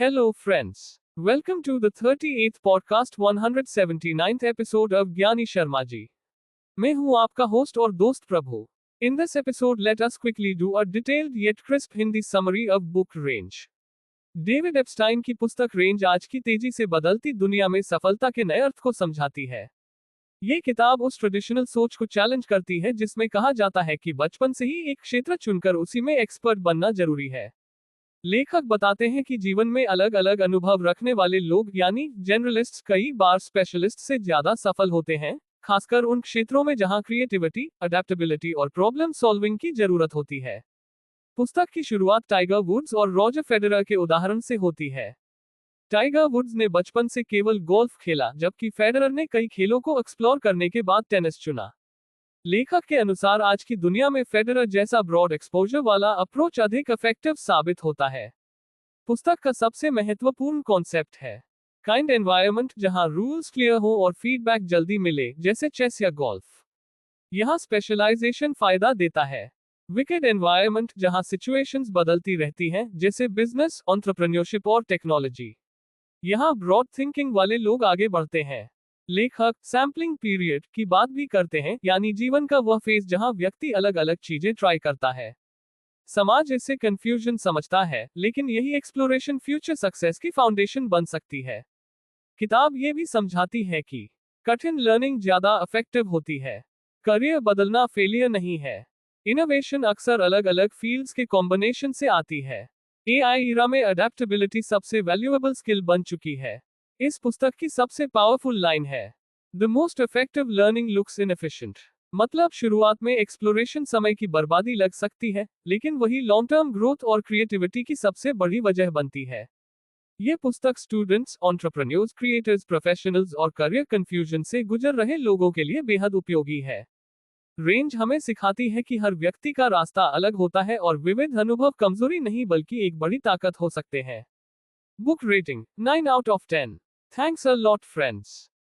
Hello, friends. Welcome to the 38th podcast 179th episode of Gyani Sharma ji. मैं हूं आपका host और दोस्त प्रभु. In this episode, let us quickly do a detailed yet crisp Hindi summary of book Range. David Epstein की पुस्तक range आज की तेजी से बदलती दुनिया में सफलता के नए अर्थ को समझाती है. ये किताब उस ट्रेडिशनल सोच को चैलेंज करती है जिसमें कहा जाता है कि बचपन से ही एक क्षेत्र चुनकर उसी में एक्सपर्ट बनना जरूरी है. लेखक बताते हैं कि जीवन में अलग अलग अनुभव रखने वाले लोग यानी जनरलिस्ट्स कई बार स्पेशलिस्ट से ज्यादा सफल होते हैं, खासकर उन क्षेत्रों में जहां क्रिएटिविटी, अडेप्टेबिलिटी और प्रॉब्लम सॉल्विंग की जरूरत होती है. पुस्तक की शुरुआत टाइगर वुड्स और रॉजर फेडरर के उदाहरण से होती है. टाइगर वुड्स ने बचपन से केवल गोल्फ खेला, जबकि फेडरर ने कई खेलों को एक्सप्लोर करने के बाद टेनिस चुना. लेखक के अनुसार आज की दुनिया में फेडरर जैसा ब्रॉड एक्सपोजर वाला अप्रोच अधिक इफेक्टिव साबित होता है. पुस्तक का सबसे महत्वपूर्ण कॉन्सेप्ट है काइंड एनवायरनमेंट, जहां रूल्स क्लियर हो और फीडबैक जल्दी मिले, जैसे चेस या गोल्फ. यहां स्पेशलाइजेशन फायदा देता है. विकेड एनवायरनमेंट, जहां सिचुएशंस बदलती रहती हैं, जैसे बिजनेस, एंटरप्रेन्योरशिप और टेक्नोलॉजी. यहां ब्रॉड थिंकिंग वाले लोग आगे बढ़ते हैं. लेखक सैम्पलिंग पीरियड की बात भी करते हैं, यानी जीवन का वह फेज जहां व्यक्ति अलग अलग चीजें ट्राई करता है. समाज इससे कंफ्यूजन समझता है, लेकिन यही एक्सप्लोरेशन फ्यूचर सक्सेस की फाउंडेशन बन सकती है. किताब ये भी समझाती है कि कठिन लर्निंग ज्यादा इफेक्टिव होती है. करियर बदलना फेलियर नहीं है. इनोवेशन अक्सर अलग अलग फील्ड्स के कॉम्बिनेशन से आती है. एआई इरा में अडेप्टेबिलिटी सबसे वैल्यूएबल स्किल बन चुकी है. इस पुस्तक की सबसे पावरफुल लाइन है, the most effective learning looks inefficient. मतलब शुरुआत में एक्सप्लोरेशन समय की बर्बादी लग सकती है, लेकिन वही लॉन्ग टर्म ग्रोथ और क्रिएटिविटी की सबसे बड़ी वजह बनती है. ये पुस्तक स्टूडेंट्स, एंटरप्रेन्योर्स, क्रिएटर्स, प्रोफेशनल्स और करियर कंफ्यूजन से गुजर रहे लोगों के लिए बेहद उपयोगी है. रेंज हमें सिखाती है कि हर व्यक्ति का रास्ता अलग होता है और विविध अनुभव कमजोरी नहीं बल्कि एक बड़ी ताकत हो सकते हैं. Book rating 9 out of 10. Thanks a lot, friends.